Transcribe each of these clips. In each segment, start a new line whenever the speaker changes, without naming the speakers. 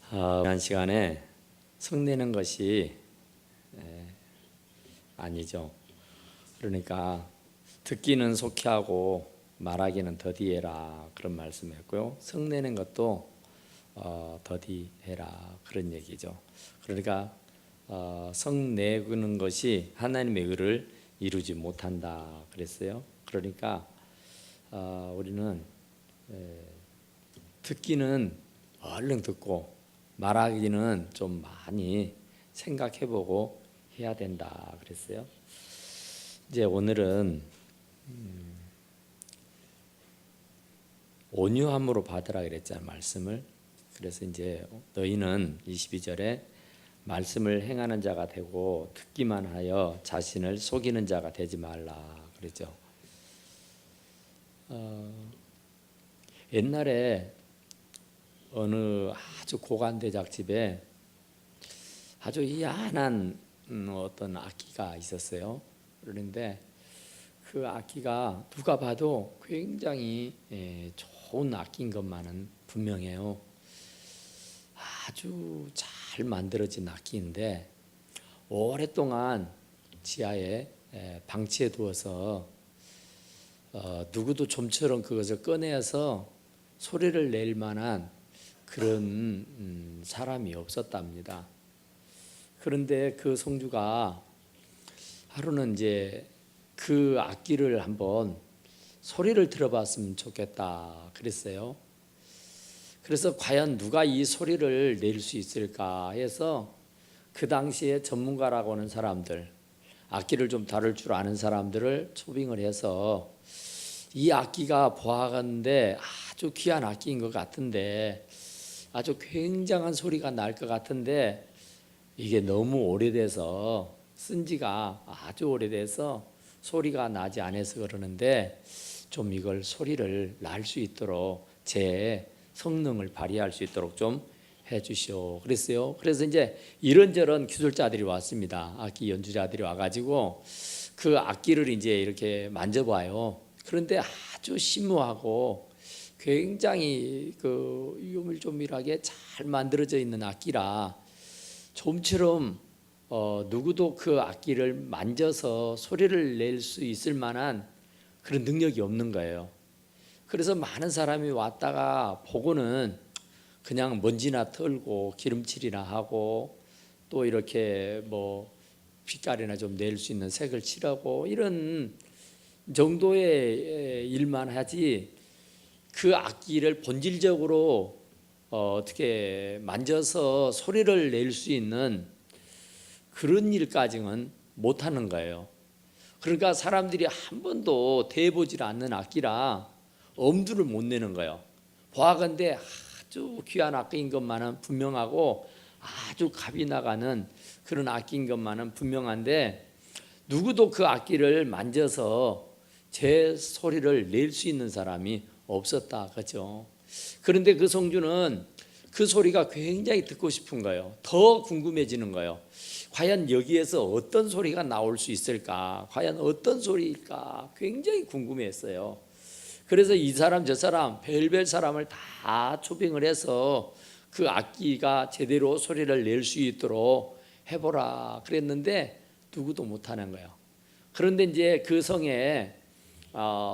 지난 시간에 성내는 것이 아니죠. 그러니까 듣기는 속히 하고 말하기는 더디해라 그런 말씀했고요. 성내는 것도 더디해라 그런 얘기죠. 그러니까 성내는 것이 하나님의 의를 이루지 못한다 그랬어요. 그러니까 우리는 듣기는 얼른 듣고 말하기는 좀 많이 생각해보고 해야 된다 그랬어요. 이제 오늘은 온유함으로 받으라 그랬잖아요, 말씀을. 그래서 이제 너희는 22절에 말씀을 행하는 자가 되고 듣기만 하여 자신을 속이는 자가 되지 말라 그랬죠. 옛날에 어느 아주 고관대작집에 아주 희한한 어떤 악기가 있었어요. 그런데 그 악기가 누가 봐도 굉장히 좋은 악기인 것만은 분명해요. 아주 잘 만들어진 악기인데 오랫동안 지하에 방치해 두어서 누구도 좀처럼 그것을 꺼내서 소리를 낼 만한 그런 사람이 없었답니다. 그런데 그 성주가 하루는 이제 그 악기를 한번 소리를 들어봤으면 좋겠다 그랬어요. 그래서 과연 누가 이 소리를 낼 수 있을까 해서 그 당시에 전문가라고 하는 사람들, 악기를 좀 다룰 줄 아는 사람들을 초빙을 해서 이 악기가 보아하는데 아주 귀한 악기인 것 같은데 아주 굉장한 소리가 날 것 같은데 이게 너무 오래돼서 쓴 지가 아주 오래돼서 소리가 나지 않아서 그러는데 좀 이걸 소리를 날 수 있도록 제 성능을 발휘할 수 있도록 좀 해주시오 그랬어요. 그래서 이제 이런저런 기술자들이 왔습니다. 악기 연주자들이 와가지고 그 악기를 이제 이렇게 만져봐요. 그런데 아주 심오하고 굉장히 그 요밀조밀하게 잘 만들어져 있는 악기라 좀처럼 누구도 그 악기를 만져서 소리를 낼 수 있을 만한 그런 능력이 없는 거예요. 그래서 많은 사람이 왔다가 보고는 그냥 먼지나 털고 기름칠이나 하고 또 이렇게 뭐 빛깔이나 좀 낼 수 있는 색을 칠하고 이런 정도의 일만 하지 그 악기를 본질적으로 어떻게 만져서 소리를 낼 수 있는 그런 일까지는 못하는 거예요. 그러니까 사람들이 한 번도 대보질 않는 악기라 엄두를 못 내는 거예요. 보아건대 아주 귀한 악기인 것만은 분명하고 아주 값이 나가는 그런 악기인 것만은 분명한데 누구도 그 악기를 만져서 제 소리를 낼 수 있는 사람이 없었다 그렇죠. 그런데 그 성주는 그 소리가 굉장히 듣고 싶은 거예요. 더 궁금해지는 거예요. 과연 여기에서 어떤 소리가 나올 수 있을까? 과연 어떤 소리일까? 굉장히 궁금했어요. 그래서 이 사람 저 사람 별별 사람을 다 초빙을 해서 그 악기가 제대로 소리를 낼 수 있도록 해보라 그랬는데 누구도 못하는 거예요. 그런데 이제 그 성에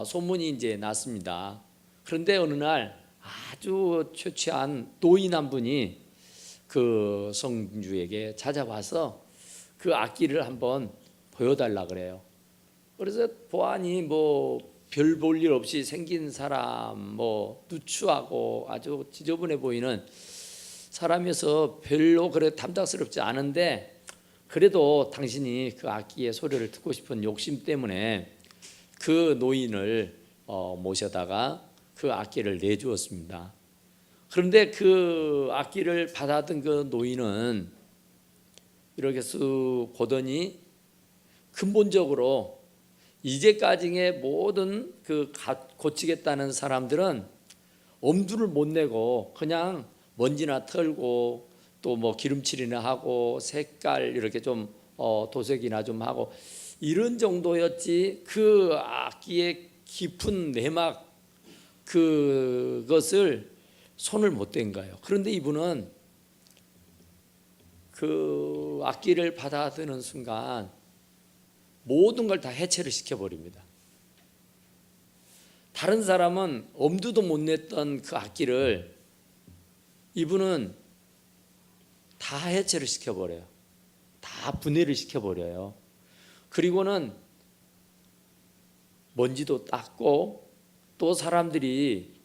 소문이 이제 났습니다. 그런데 어느 날 아주 초췌한 노인 한 분이 그 성주에게 찾아와서 그 악기를 한번 보여달라 그래요. 그래서 보아니 뭐 별 볼 일 없이 생긴 사람, 뭐 누추하고 아주 지저분해 보이는 사람이어서 별로 그래 탐탁스럽지 않은데 그래도 당신이 그 악기의 소리를 듣고 싶은 욕심 때문에 그 노인을 모셔다가 그 악기를 내주었습니다. 그런데 그 악기를 받아든 그 노인은 이렇게 쓱 보더니 근본적으로 이제까지의 모든 그 고치겠다는 사람들은 엄두를 못 내고 그냥 먼지나 털고 또 뭐 기름칠이나 하고 색깔 이렇게 좀 도색이나 좀 하고 이런 정도였지 그 악기의 깊은 내막 그것을 손을 못 댄 거예요. 그런데 이분은 그 악기를 받아드는 순간 모든 걸 다 해체를 시켜버립니다. 다른 사람은 엄두도 못 냈던 그 악기를 이분은 다 해체를 시켜버려요. 다 분해를 시켜버려요. 그리고는 먼지도 닦고 또 사람들이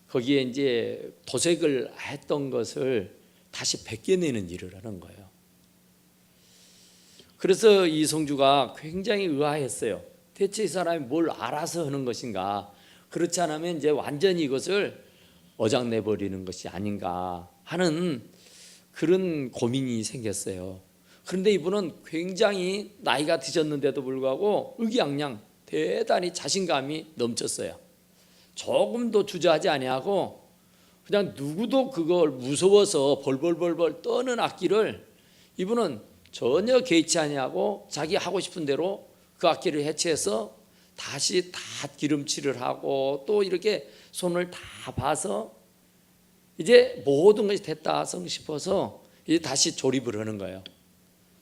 거기에 이제 도색을 했던 것을 다시 벗겨내는 일을 하는 거예요. 그래서 이 성주가 굉장히 의아했어요. 대체 이 사람이 뭘 알아서 하는 것인가? 그렇지 않으면 이제 완전히 이것을 어장내버리는 것이 아닌가 하는 그런 고민이 생겼어요. 그런데 이분은 굉장히 나이가 드셨는데도 불구하고 의기양양 대단히 자신감이 넘쳤어요. 조금도 주저하지 아니하고 그냥 누구도 그걸 무서워서 벌벌벌벌 떠는 악기를 이분은 전혀 개의치 아니하고 자기 하고 싶은 대로 그 악기를 해체해서 다시 다 기름칠을 하고 또 이렇게 손을 다 봐서 이제 모든 것이 됐다 싶어서 이제 다시 조립을 하는 거예요.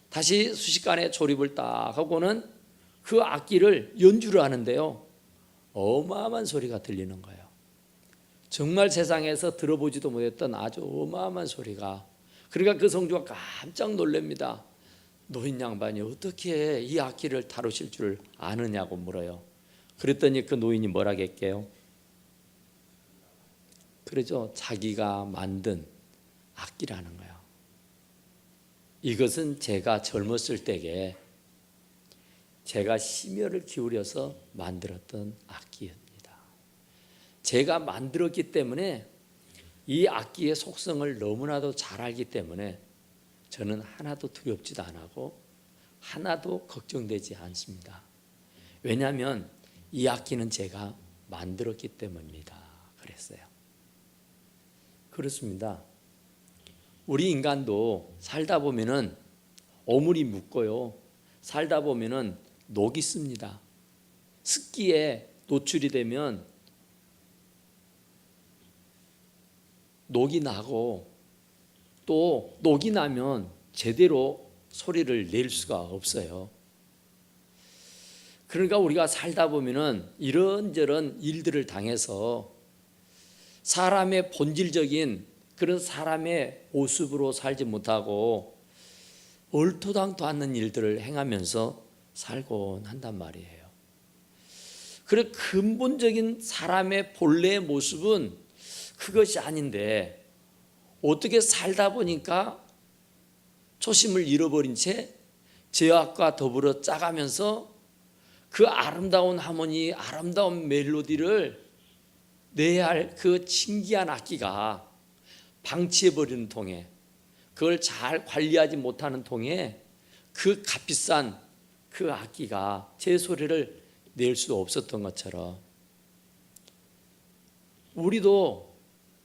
다시 순식간에 조립을 딱 하고는 그 악기를 연주를 하는데요, 어마어마한 소리가 들리는 거예요. 정말 세상에서 들어보지도 못했던 아주 어마어마한 소리가. 그러니까 그 성주가 깜짝 놀랍니다. 노인 양반이 어떻게 이 악기를 다루실 줄 아느냐고 물어요. 그랬더니 그 노인이 뭐라겠게요? 그러죠. 자기가 만든 악기라는 거예요. 이것은 제가 젊었을 때에 제가 심혈을 기울여서 만들었던 악기입니다. 제가 만들었기 때문에 이 악기의 속성을 너무나도 잘 알기 때문에 저는 하나도 두렵지도 않고 하나도 걱정되지 않습니다. 왜냐하면 이 악기는 제가 만들었기 때문입니다. 그랬어요. 그렇습니다. 우리 인간도 살다 보면은 오물이 묻고요. 살다 보면은 녹이 씁니다. 습기에 노출이 되면 녹이 나고 또 녹이 나면 제대로 소리를 낼 수가 없어요. 그러니까 우리가 살다 보면은 이런저런 일들을 당해서 사람의 본질적인 그런 사람의 모습으로 살지 못하고 얼토당토 않는 일들을 행하면서 살곤 한단 말이에요. 그래 근본적인 사람의 본래의 모습은 그것이 아닌데 어떻게 살다 보니까 초심을 잃어버린 채 죄악과 더불어 짜가면서 그 아름다운 하모니, 아름다운 멜로디를 내야 할 그 신기한 악기가 방치해버리는 통에, 그걸 잘 관리하지 못하는 통에 그 값비싼 그 악기가 제 소리를 낼 수 없었던 것처럼 우리도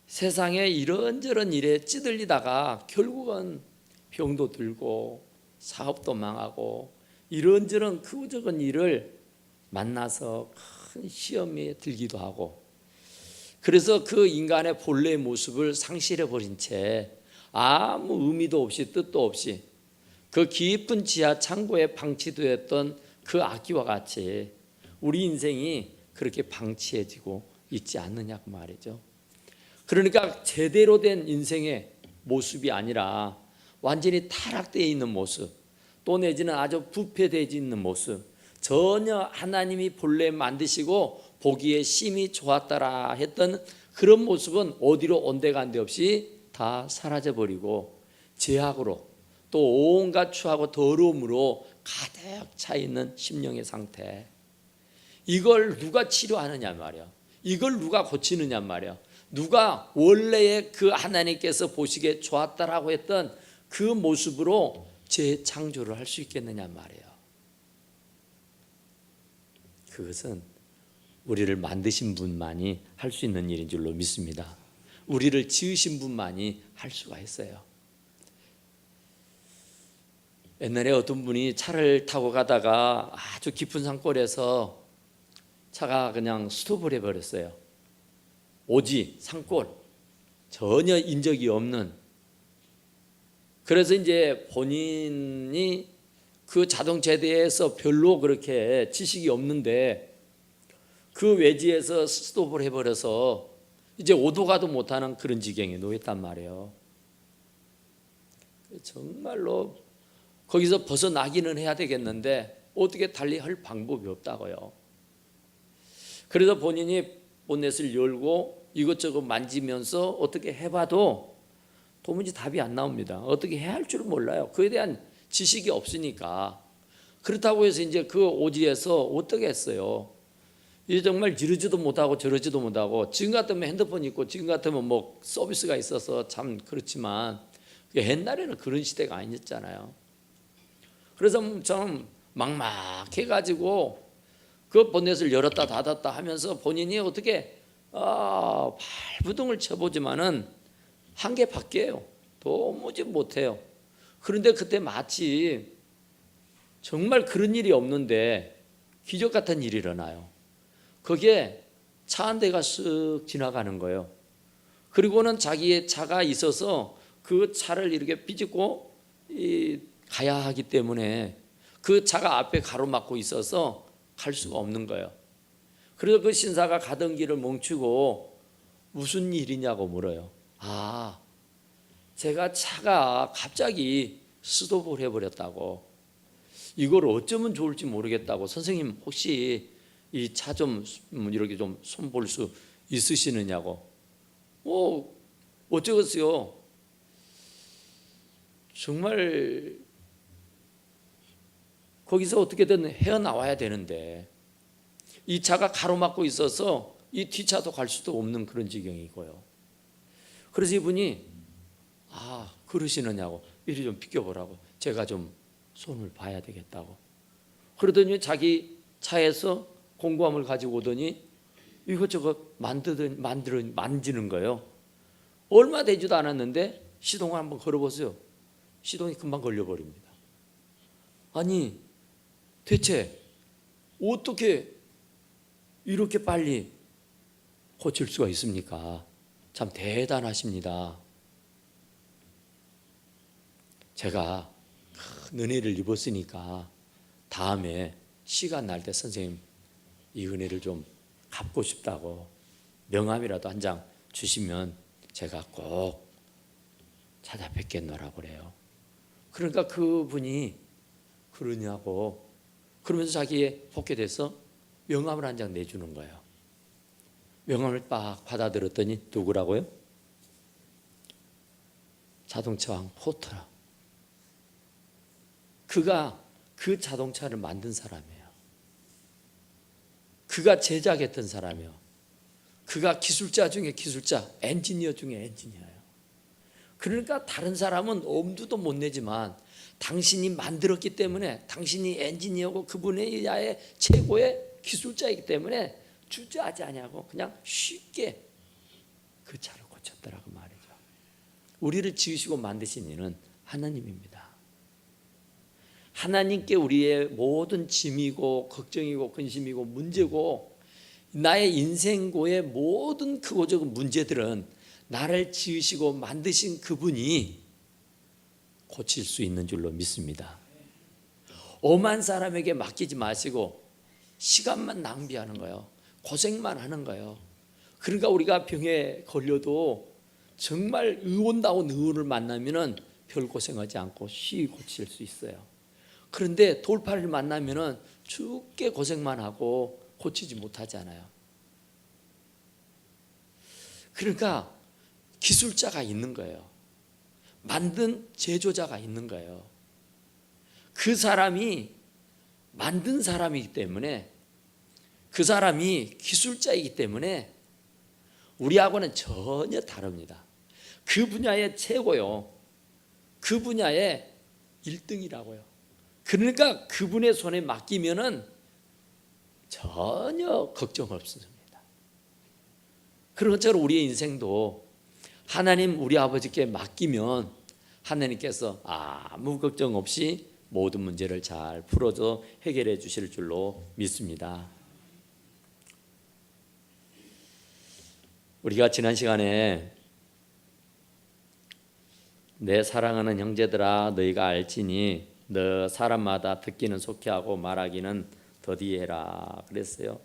세상에 이런저런 일에 찌들리다가 결국은 병도 들고 사업도 망하고 이런저런 그저건 일을 만나서 큰 시험에 들기도 하고, 그래서 그 인간의 본래의 모습을 상실해버린 채 아무 의미도 없이 뜻도 없이 그 깊은 지하 창고에 방치되었던 그 악기와 같이 우리 인생이 그렇게 방치해지고 있지 않느냐고 말이죠. 그러니까 제대로 된 인생의 모습이 아니라 완전히 타락되어 있는 모습, 또 내지는 아주 부패되어 있는 모습, 전혀 하나님이 본래 만드시고 보기에 심히 좋았더라 했던 그런 모습은 어디로 온데간데 없이 다 사라져버리고 죄악으로 또 온갖 추하고 더러움으로 가득 차 있는 심령의 상태, 이걸 누가 치료하느냐 말이야. 이걸 누가 고치느냐 말이야. 누가 원래의 그 하나님께서 보시기에 좋았다라고 했던 그 모습으로 재창조를 할 수 있겠느냐 말이에요. 그것은 우리를 만드신 분만이 할 수 있는 일인 줄로 믿습니다. 우리를 지으신 분만이 할 수가 있어요. 옛날에 어떤 분이 차를 타고 가다가 아주 깊은 산골에서 차가 그냥 스톱을 해버렸어요. 오지 산골, 전혀 인적이 없는 그래서 이제 본인이 그 자동차에 대해서 별로 그렇게 지식이 없는데 그 외지에서 스톱을 해버려서 이제 오도 가도 못하는 그런 지경에 놓였단 말이에요. 정말로 거기서 벗어나기는 해야 되겠는데 어떻게 달리 할 방법이 없다고요. 그래서 본인이 본넷을 열고 이것저것 만지면서 어떻게 해봐도 도무지 답이 안 나옵니다. 어떻게 해야 할 줄 몰라요. 그에 대한 지식이 없으니까. 그렇다고 해서 이제 그 오지에서 어떻게 했어요. 이제 정말 이러지도 못하고 저러지도 못하고, 지금 같으면 핸드폰 있고 지금 같으면 뭐 서비스가 있어서 참 그렇지만 옛날에는 그런 시대가 아니었잖아요. 그래서 좀 막막해가지고 그 본넷을 열었다 닫았다 하면서 본인이 어떻게 발부둥을 쳐보지만은 한계밖에요. 도무지 못해요. 그런데 그때 마치 정말 그런 일이 없는데 기적 같은 일이 일어나요. 거기에 차 한 대가 쓱 지나가는 거예요. 그리고는 자기의 차가 있어서 그 차를 이렇게 삐집고 가야 하기 때문에 그 차가 앞에 가로막고 있어서 갈 수가 없는 거예요. 그래서 그 신사가 가던 길을 멈추고 무슨 일이냐고 물어요. 제가 차가 갑자기 스톱을 해버렸다고, 이걸 어쩌면 좋을지 모르겠다고, 선생님 혹시 이 차 좀 이렇게 좀 손볼 수 있으시느냐고. 어쩌겠어요. 정말 거기서 어떻게든 헤어나와야 되는데 이 차가 가로막고 있어서 이 뒷차도 갈 수도 없는 그런 지경이고요. 그래서 이분이 그러시느냐고, 이리 좀 비켜보라고, 제가 좀 손을 봐야 되겠다고. 그러더니 자기 차에서 공구함을 가지고 오더니 이것저것 만지는 거예요. 얼마 되지도 않았는데 시동을 한번 걸어보세요. 시동이 금방 걸려버립니다. 아니 대체 어떻게 이렇게 빨리 고칠 수가 있습니까? 참 대단하십니다. 제가 큰 은혜를 입었으니까 다음에 시간 날 때 선생님 이 은혜를 좀 갚고 싶다고 명함이라도 한 장 주시면 제가 꼭 찾아뵙겠노라고 그래요. 그러니까 그분이 그러냐고 그러면서 자기의 포켓에서 명함을 한 장 내주는 거예요. 명함을 딱 받아들었더니 누구라고요? 자동차왕 포터라. 그가 그 자동차를 만든 사람이에요. 그가 제작했던 사람이에요. 그가 기술자 중에 기술자, 엔지니어 중에 엔지니어예요. 그러니까 다른 사람은 엄두도 못 내지만 당신이 만들었기 때문에, 당신이 엔지니어고 그분의 최고의 기술자이기 때문에 주저하지 않냐고 그냥 쉽게 그 차를 고쳤더라고 말이죠. 우리를 지으시고 만드신 이는 하나님입니다. 하나님께 우리의 모든 짐이고 걱정이고 근심이고 문제고 나의 인생고의 모든 크고 작은 문제들은 나를 지으시고 만드신 그분이 고칠 수 있는 줄로 믿습니다. 엄한 사람에게 맡기지 마시고 시간만 낭비하는 거예요. 고생만 하는 거예요. 그러니까 우리가 병에 걸려도 정말 의원다운 의원을 만나면은 별 고생하지 않고 쉬이 고칠 수 있어요. 그런데 돌팔이를 만나면은 죽게 고생만 하고 고치지 못하잖아요. 그러니까 기술자가 있는 거예요. 만든 제조자가 있는 거예요. 그 사람이 만든 사람이기 때문에, 그 사람이 기술자이기 때문에 우리하고는 전혀 다릅니다. 그 분야의 최고요. 그 분야의 1등이라고요. 그러니까 그분의 손에 맡기면은 전혀 걱정 없습니다. 그런 것처럼 우리의 인생도 하나님 우리 아버지께 맡기면 하나님께서 아무 걱정 없이 모든 문제를 잘 풀어서 해결해 주실 줄로 믿습니다. 우리가 지난 시간에 내 사랑하는 형제들아 너희가 알지니 너 사람마다 듣기는 속히 하고 말하기는 더디해라 그랬어요.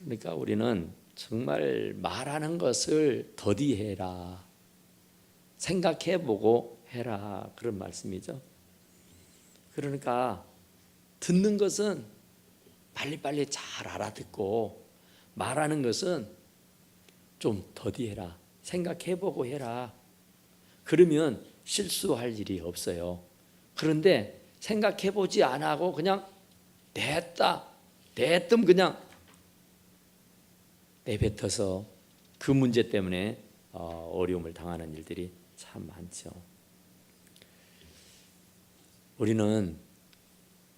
그러니까 우리는 정말 말하는 것을 더디해라, 생각해보고 해라, 그런 말씀이죠. 그러니까 듣는 것은 빨리빨리 잘 알아듣고 말하는 것은 좀 더디해라, 생각해보고 해라. 그러면 실수할 일이 없어요. 그런데 생각해보지 안 하고 그냥 대뜸 그냥 내뱉어서 그 문제 때문에 어려움을 당하는 일들이 참 많죠. 우리는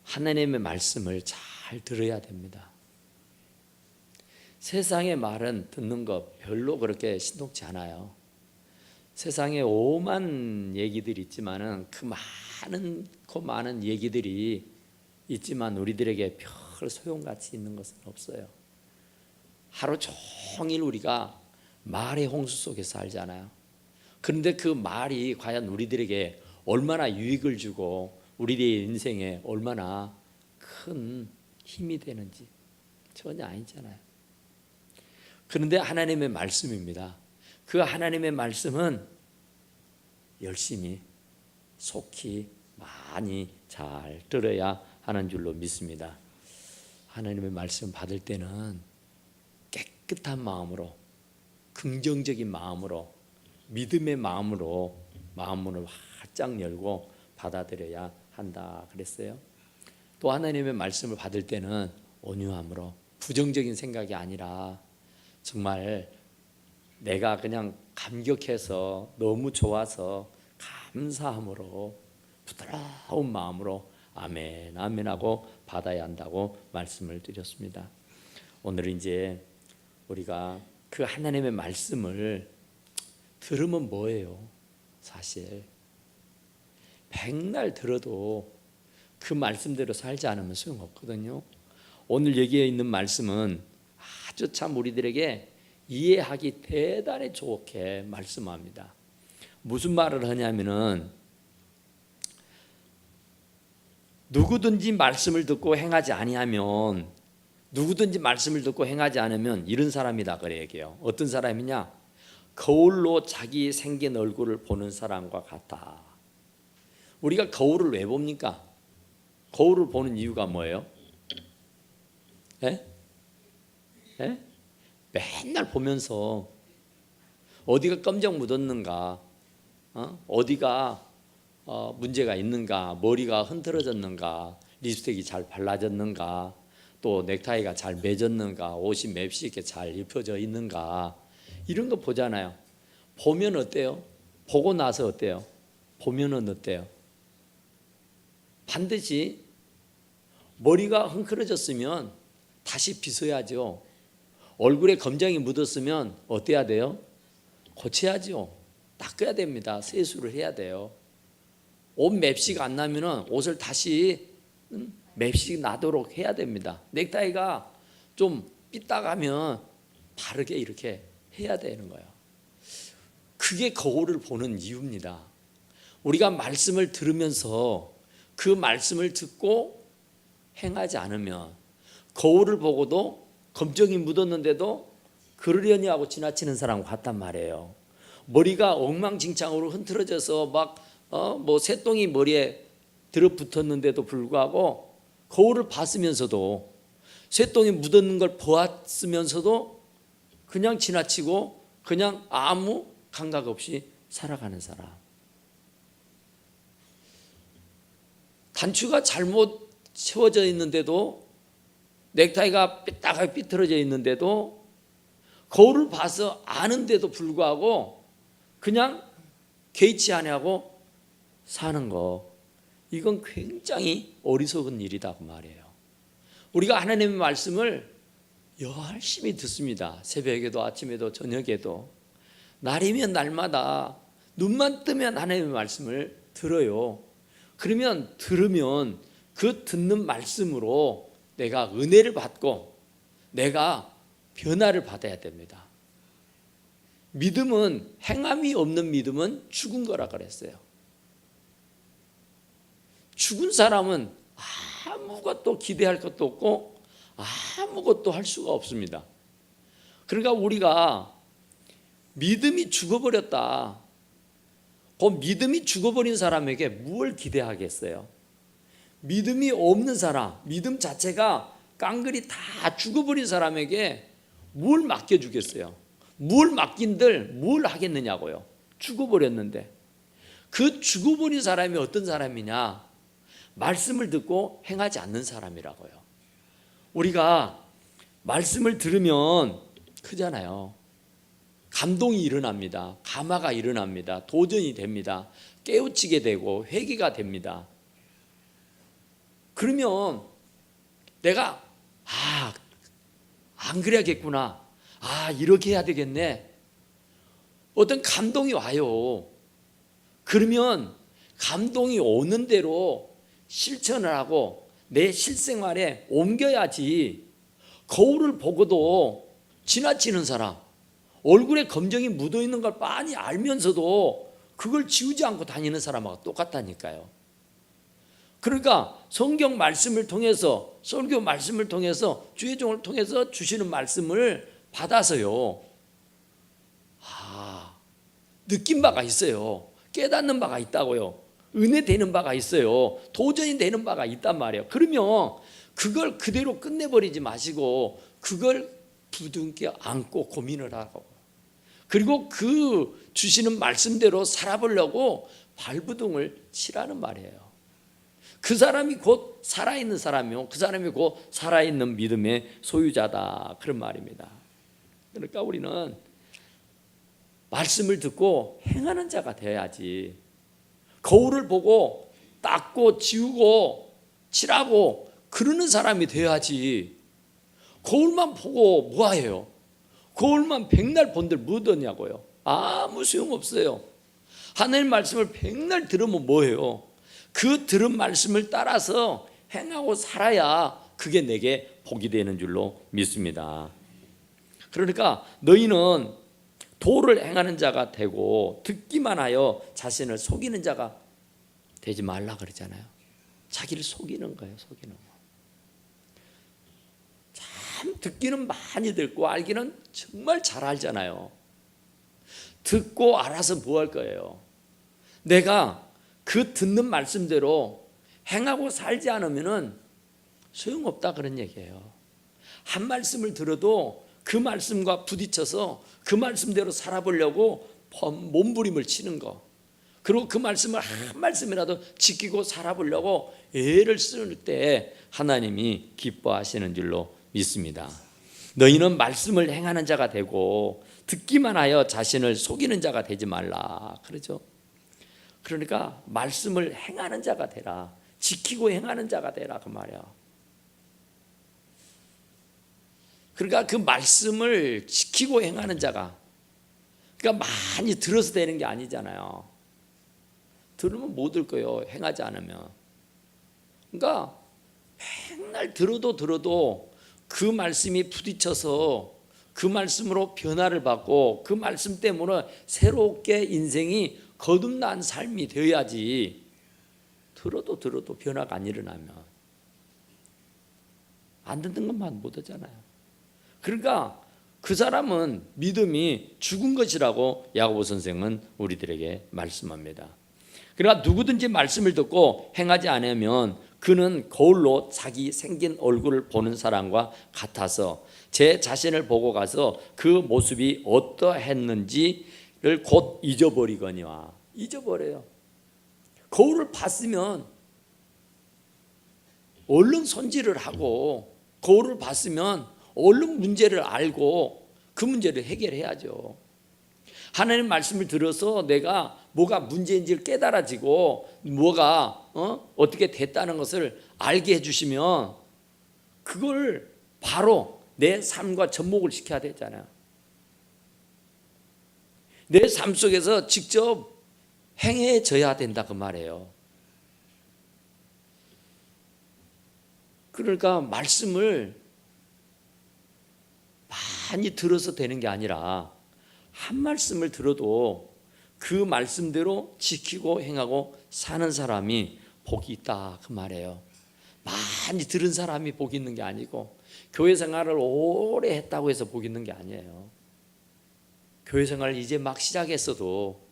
하나님의 말씀을 잘 들어야 됩니다. 세상의 말은 듣는 거 별로 그렇게 신통치 않아요. 세상에 오만 얘기들이 있지만은 그 많은 얘기들이 있지만 우리들에게 별 소용같이 있는 것은 없어요. 하루 종일 우리가 말의 홍수 속에 살잖아요. 그런데 그 말이 과연 우리들에게 얼마나 유익을 주고 우리들의 인생에 얼마나 큰 힘이 되는지 전혀 아니잖아요. 그런데 하나님의 말씀입니다. 그 하나님의 말씀은 열심히 속히 많이 잘 들어야 하는 줄로 믿습니다. 하나님의 말씀 받을 때는 깨끗한 마음으로, 긍정적인 마음으로, 믿음의 마음으로 마음문을 활짝 열고 받아들여야 한다 그랬어요. 또 하나님의 말씀을 받을 때는 온유함으로, 부정적인 생각이 아니라 정말 내가 그냥 감격해서 너무 좋아서 감사함으로 부드러운 마음으로 아멘 아멘 하고 받아야 한다고 말씀을 드렸습니다. 오늘 이제 우리가 그 하나님의 말씀을 들으면 뭐예요? 사실 백날 들어도 그 말씀대로 살지 않으면 소용없거든요. 오늘 여기에 있는 말씀은 아주 참 우리들에게 이해하기 대단히 좋게 말씀합니다. 무슨 말을 하냐면은 누구든지 말씀을 듣고 행하지 아니하면, 누구든지 말씀을 듣고 행하지 않으면 이런 사람이다 그래 얘기해요. 어떤 사람이냐? 거울로 자기 생긴 얼굴을 보는 사람과 같다. 우리가 거울을 왜 봅니까? 거울을 보는 이유가 뭐예요? 예? 예? 맨날 보면서 어디가 껌정 묻었는가, 어디가 문제가 있는가, 머리가 흐트러졌는가, 립스틱이 잘 발라졌는가, 또 넥타이가 잘 매졌는가, 옷이 맵시 있게 잘 입혀져 있는가, 이런 거 보잖아요. 보면 어때요? 보고 나서 어때요? 보면은 어때요? 반드시 머리가 흥크러졌으면 다시 빗어야죠. 얼굴에 검정이 묻었으면 어때야 돼요? 고쳐야죠. 닦아야 됩니다. 세수를 해야 돼요. 옷 맵시가 안 나면은 옷을 다시 맵시 나도록 해야 됩니다. 넥타이가 좀 삐딱하면 바르게 이렇게 해야 되는 거예요. 그게 거울을 보는 이유입니다. 우리가 말씀을 들으면서 그 말씀을 듣고 행하지 않으면 거울을 보고도 검정이 묻었는데도 그러려니 하고 지나치는 사람 같단 말이에요. 머리가 엉망진창으로 흐트러져서 막 새똥이 머리에 들어붙었는데도 불구하고 거울을 봤으면서도 새똥이 묻었는 걸 보았으면서도 그냥 지나치고 그냥 아무 감각 없이 살아가는 사람. 단추가 잘못 채워져 있는데도, 넥타이가 삐딱하게 삐뚤어져 있는데도, 거울을 봐서 아는데도 불구하고 그냥 개의치 아니하고 사는 거, 이건 굉장히 어리석은 일이다 그 말이에요. 우리가 하나님의 말씀을 열심히 듣습니다. 새벽에도 아침에도 저녁에도 날이면 날마다 눈만 뜨면 하나님의 말씀을 들어요. 그러면 들으면 그 듣는 말씀으로 내가 은혜를 받고 내가 변화를 받아야 됩니다. 믿음은, 행함이 없는 믿음은 죽은 거라 그랬어요. 죽은 사람은 아무것도 기대할 것도 없고 아무것도 할 수가 없습니다. 그러니까 우리가 믿음이 죽어버렸다, 그 믿음이 죽어버린 사람에게 무엇을 기대하겠어요? 믿음이 없는 사람, 믿음 자체가 깡그리 다 죽어버린 사람에게 뭘 맡겨주겠어요? 뭘 맡긴들 뭘 하겠느냐고요. 죽어버렸는데. 그 죽어버린 사람이 어떤 사람이냐? 말씀을 듣고 행하지 않는 사람이라고요. 우리가 말씀을 들으면 크잖아요. 감동이 일어납니다. 감화가 일어납니다. 도전이 됩니다. 깨우치게 되고 회개가 됩니다. 그러면 내가 안 그래야겠구나, 이렇게 해야 되겠네, 어떤 감동이 와요. 그러면 감동이 오는 대로 실천을 하고 내 실생활에 옮겨야지. 거울을 보고도 지나치는 사람, 얼굴에 검정이 묻어있는 걸 빤히 알면서도 그걸 지우지 않고 다니는 사람하고 똑같다니까요. 그러니까 성경 말씀을 통해서, 설교 말씀을 통해서, 주의 종을 통해서 주시는 말씀을 받아서요, 느낀 바가 있어요. 깨닫는 바가 있다고요. 은혜 되는 바가 있어요. 도전이 되는 바가 있단 말이에요. 그러면 그걸 그대로 끝내버리지 마시고 그걸 부둥켜 안고 고민을 하고, 그리고 그 주시는 말씀대로 살아보려고 발부둥을 치라는 말이에요. 그 사람이 곧 살아있는 사람이요, 그 사람이 곧 살아있는 믿음의 소유자다, 그런 말입니다. 그러니까 우리는 말씀을 듣고 행하는 자가 되어야지. 거울을 보고 닦고 지우고 칠하고 그러는 사람이 되어야지. 거울만 보고 뭐해요? 거울만 백날 본들 뭐 얻었냐고요? 아무 소용없어요. 하나님 말씀을 백날 들으면 뭐해요? 그 들은 말씀을 따라서 행하고 살아야 그게 내게 복이 되는 줄로 믿습니다. 그러니까 너희는 도를 행하는 자가 되고 듣기만 하여 자신을 속이는 자가 되지 말라 그러잖아요. 자기를 속이는 거예요. 속이는 거. 참 듣기는 많이 듣고 알기는 정말 잘 알잖아요. 듣고 알아서 뭐 할 거예요? 내가 그 듣는 말씀대로 행하고 살지 않으면 소용없다, 그런 얘기예요. 한 말씀을 들어도 그 말씀과 부딪혀서 그 말씀대로 살아보려고 몸부림을 치는 거, 그리고 그 말씀을 한 말씀이라도 지키고 살아보려고 애를 쓸 때 하나님이 기뻐하시는 줄로 믿습니다. 너희는 말씀을 행하는 자가 되고 듣기만 하여 자신을 속이는 자가 되지 말라, 그러죠. 그러니까 말씀을 행하는 자가 되라, 지키고 행하는 자가 되라, 그 말이야. 그러니까 그 말씀을 지키고 행하는 자가, 그러니까 많이 들어서 되는 게 아니잖아요. 들으면 못 들 거예요, 행하지 않으면. 그러니까 맨날 들어도 그 말씀이 부딪혀서 그 말씀으로 변화를 받고 그 말씀 때문에 새롭게 인생이 거듭난 삶이 되어야지. 들어도 변화가 안 일어나면 안 듣는 것만 못 하잖아요. 그러니까 그 사람은 믿음이 죽은 것이라고 야고보 선생은 우리들에게 말씀합니다. 그러니까 누구든지 말씀을 듣고 행하지 않으면 그는 거울로 자기 생긴 얼굴을 보는 사람과 같아서 제 자신을 보고 가서 그 모습이 어떠했는지를 곧 잊어버리거니와. 잊어버려요. 거울을 봤으면 얼른 손질을 하고, 거울을 봤으면 얼른 문제를 알고 그 문제를 해결해야죠. 하나님 말씀을 들어서 내가 뭐가 문제인지를 깨달아지고 뭐가 어떻게 됐다는 것을 알게 해주시면 그걸 바로 내 삶과 접목을 시켜야 되잖아요. 내 삶 속에서 직접 행해져야 된다, 그 말이에요. 그러니까 말씀을 많이 들어서 되는 게 아니라 한 말씀을 들어도 그 말씀대로 지키고 행하고 사는 사람이 복이 있다 그 말이에요. 많이 들은 사람이 복이 있는 게 아니고 교회 생활을 오래 했다고 해서 복이 있는 게 아니에요. 교회 생활을 이제 막 시작했어도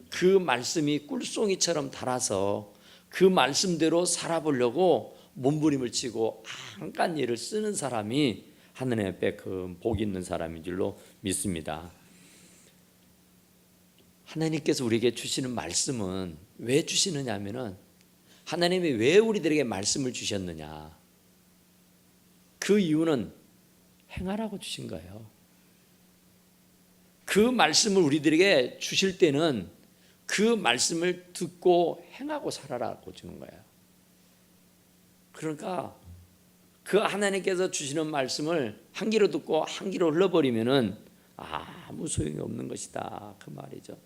그 말씀이 꿀송이처럼 달아서 그 말씀대로 살아보려고 몸부림을 치고 한간 일을 쓰는 사람이 하느님 앞에 그 복이 있는 사람인 줄로 믿습니다. 하나님께서 우리에게 주시는 말씀은 왜 주시느냐 하면은 하나님이 왜 우리들에게 말씀을 주셨느냐, 그 이유는 행하라고 주신 거예요. 그 말씀을 우리들에게 주실 때는 그 말씀을 듣고 행하고 살아라고 주는 거예요. 그러니까 그 하나님께서 주시는 말씀을 한 귀로 듣고 한 귀로 흘러버리면은 아무 소용이 없는 것이다 그 말이죠.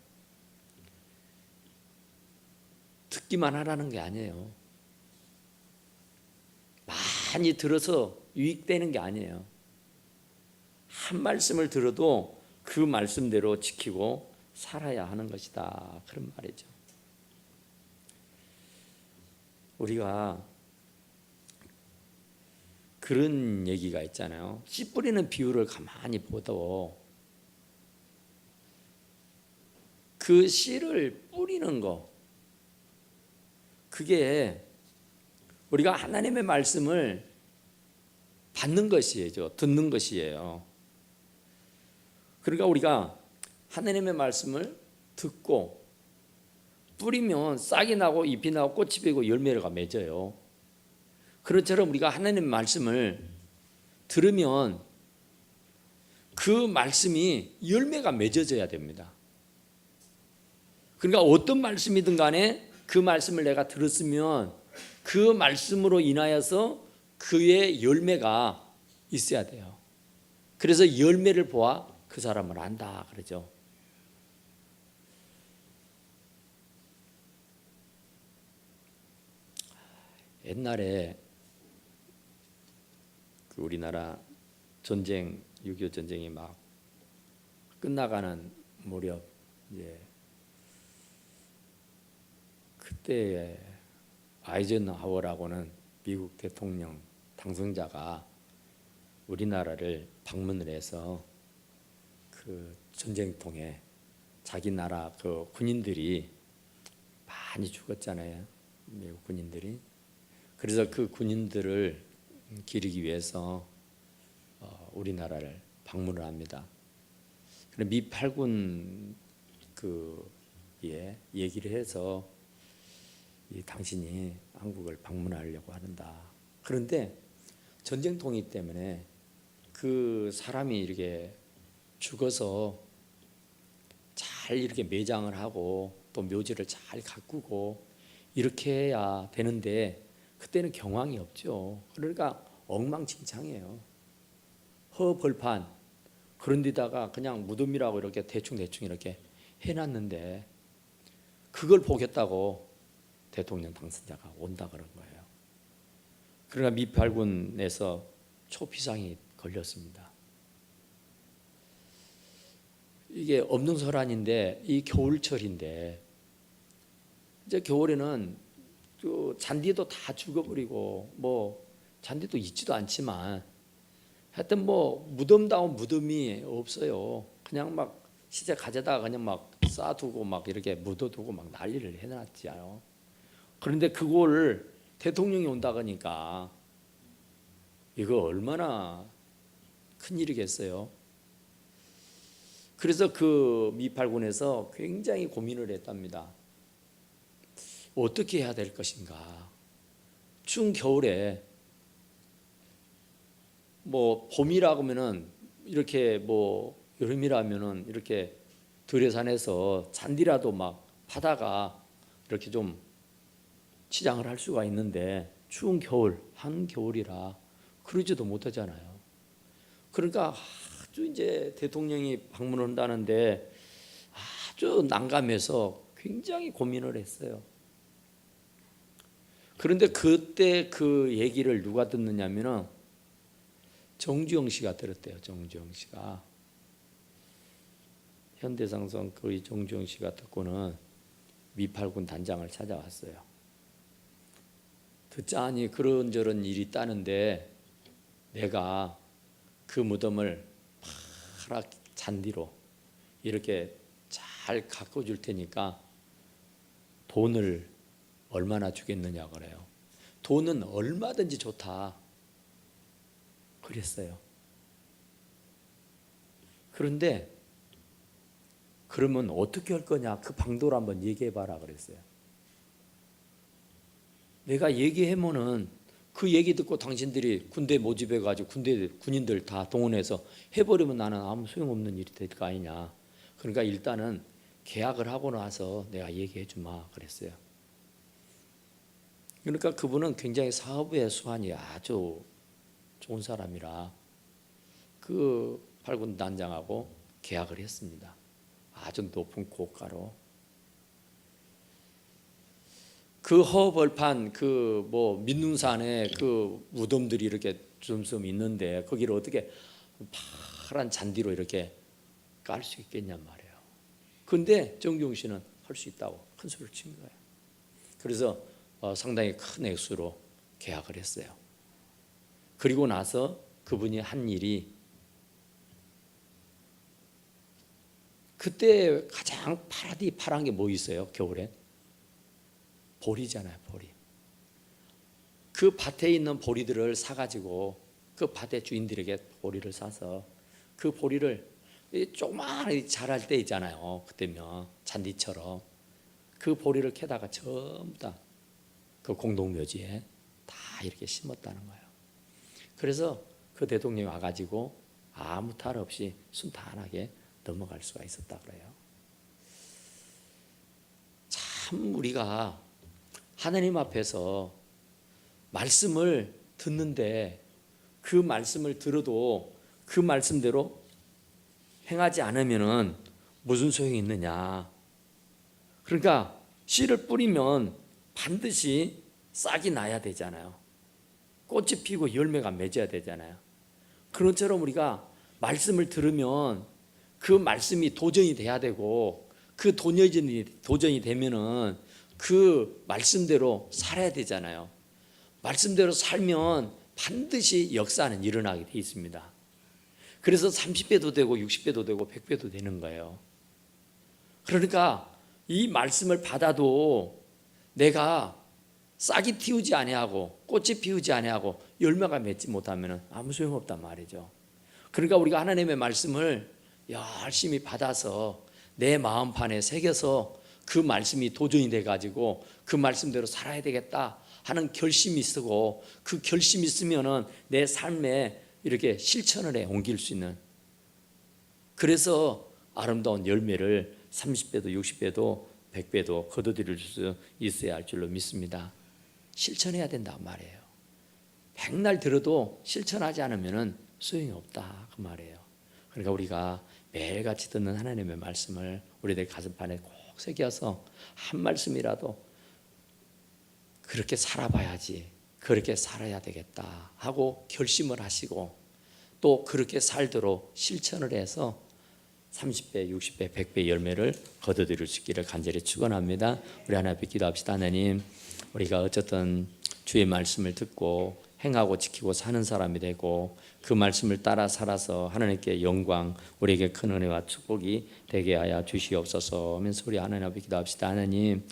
듣기만 하라는 게 아니에요. 많이 들어서 유익되는 게 아니에요. 한 말씀을 들어도 그 말씀대로 지키고 살아야 하는 것이다 그런 말이죠. 우리가 그런 얘기가 있잖아요. 씨 뿌리는 비유를 가만히 보도 그 씨를 뿌리는 거, 그게 우리가 하나님의 말씀을 받는 것이에요. 듣는 것이에요. 그러니까 우리가 하나님의 말씀을 듣고 뿌리면 싹이 나고 잎이 나고 꽃이 피고 열매가 맺어요. 그것처럼 우리가 하나님의 말씀을 들으면 그 말씀이 열매가 맺어져야 됩니다. 그러니까 어떤 말씀이든 간에 그 말씀을 내가 들었으면 그 말씀으로 인하여서 그의 열매가 있어야 돼요. 그래서 열매를 보아 그 사람을 안다 그러죠. 옛날에 그 우리나라 전쟁 6.25 전쟁이 막 끝나가는 무렵 이제 그때 아이젠하워라고는 미국 대통령 당선자가 우리나라를 방문을 해서 그 전쟁통에 자기 나라 그 군인들이 많이 죽었잖아요. 미국 군인들이. 그래서 그 군인들을 기리기 위해서 우리나라를 방문을 합니다. 그래서 미 8군 얘기를 해서 당신이 한국을 방문하려고 한다. 그런데 전쟁통이기 때문에 그 사람이 이렇게 죽어서 잘 이렇게 매장을 하고 또 묘지를 잘 가꾸고 이렇게 해야 되는데 그때는 경황이 없죠. 그러니까 엉망진창이에요. 허벌판 그런 데다가 그냥 무덤이라고 이렇게 대충 이렇게 해놨는데 그걸 보겠다고 대통령 당선자가 온다 그런 거예요. 그러니까 미 8군에서 초피상이 걸렸습니다. 이게 엄동설한인데 이 겨울철인데 이제 겨울에는 그 잔디도 다 죽어버리고 뭐 잔디도 있지도 않지만 하여튼 뭐 무덤다운 무덤이 없어요. 그냥 막 시체 가져다가 그냥 막 쌓아두고 막 이렇게 묻어두고 막 난리를 해놨지요. 그런데 그걸 대통령이 온다 그러니까 이거 얼마나 큰 일이겠어요. 그래서 그 미8군에서 굉장히 고민을 했답니다. 어떻게 해야 될 것인가. 추운 겨울에 뭐 봄이라고 하면은 이렇게 뭐 여름이라면은 이렇게 들에산에서 잔디라도 막 파다가 이렇게 좀 치장을 할 수가 있는데 추운 겨울 한겨울이라 그러지도 못하잖아요. 그러니까 아주 이제 대통령이 방문을 한다는데 아주 난감해서 굉장히 고민을 했어요. 그런데 그때 그 얘기를 누가 듣느냐면은 정주영 씨가 들었대요. 정주영 씨가. 현대상성 거의 정주영 씨가 듣고는 미팔군 단장을 찾아왔어요. 듣자니 그런저런 일이 있다는데 내가 그 무덤을 파랗 잔디로 이렇게 잘 가꿔줄 테니까 돈을 얼마나 주겠느냐 그래요. 돈은 얼마든지 좋다 그랬어요. 그런데 그러면 어떻게 할 거냐, 그 방도를 한번 얘기해 봐라 그랬어요. 내가 얘기하면은 그 얘기 듣고 당신들이 군대 모집해 가지고 군대 군인들 다 동원해서 해버리면 나는 아무 소용없는 일이 될 거 아니냐. 그러니까 일단은 계약을 하고 나서 내가 얘기해 주마 그랬어요. 그러니까 그분은 굉장히 사업의 수완이 아주 좋은 사람이라 그 팔군 단장하고 계약을 했습니다. 아주 높은 고가로. 그 허벌판 그 뭐 민눈산에 그 무덤들이 이렇게 좀 있는데 거기를 어떻게 파란 잔디로 이렇게 깔 수 있겠냔 말이에요. 근데 정중 씨는 할 수 있다고 큰 소리를 친 거예요. 그래서 상당히 큰 액수로 계약을 했어요. 그리고 나서 그분이 한 일이, 그때 가장 파란 게 뭐 있어요? 겨울에 보리잖아요. 보리. 그 밭에 있는 보리들을 사가지고 그 밭의 주인들에게 보리를 사서 그 보리를 조그마하게 자랄 때 있잖아요. 그때면 잔디처럼 그 보리를 캐다가 전부 다 그 공동묘지에 다 이렇게 심었다는 거예요. 그래서 그 대통령이 와가지고 아무 탈 없이 순탄하게 넘어갈 수가 있었다 그래요. 참 우리가 하나님 앞에서 말씀을 듣는데 그 말씀을 들어도 그 말씀대로 행하지 않으면은 무슨 소용이 있느냐. 그러니까 씨를 뿌리면 반드시 싹이 나야 되잖아요. 꽃이 피고 열매가 맺어야 되잖아요. 그런 것처럼 우리가 말씀을 들으면 그 말씀이 도전이 돼야 되고 그 도전이 되면은 그 말씀대로 살아야 되잖아요. 말씀대로 살면 반드시 역사는 일어나게 돼 있습니다. 그래서 30배도 되고 60배도 되고 100배도 되는 거예요. 그러니까 이 말씀을 받아도 내가 싹이 틔우지 아니하고 꽃이 피우지 아니하고 열매가 맺지 못하면 아무 소용없단 말이죠. 그러니까 우리가 하나님의 말씀을 열심히 받아서 내 마음판에 새겨서 그 말씀이 도전이 돼가지고 그 말씀대로 살아야 되겠다 하는 결심이 쓰고, 그 결심이 있으면은 내 삶에 이렇게 실천을 해 옮길 수 있는, 그래서 아름다운 열매를 30배도 60배도 100배도 거둬들일 수 있어야 할 줄로 믿습니다. 실천해야 된단 말이에요. 백날 들어도 실천하지 않으면 소용이 없다 그 말이에요. 그러니까 우리가 매일같이 듣는 하나님의 말씀을 우리들 가슴판에 꼭 새겨서 한 말씀이라도 그렇게 살아봐야지, 그렇게 살아야 되겠다 하고 결심을 하시고 또 그렇게 살도록 실천을 해서 30배, 60배, 100배 열매를 거둬들일 수 있기를 간절히 축원합니다. 우리 하나님 기도합시다. 하나님, 우리가 어쨌든 주의 말씀을 듣고 행하고 지키고 사는 사람이 되고 그 말씀을 따라 살아서 하나님께 영광, 우리에게 큰 은혜와 축복이 되게 하여 주시옵소서 하면서 우리 하나님 앞에 기도합시다. 하나님,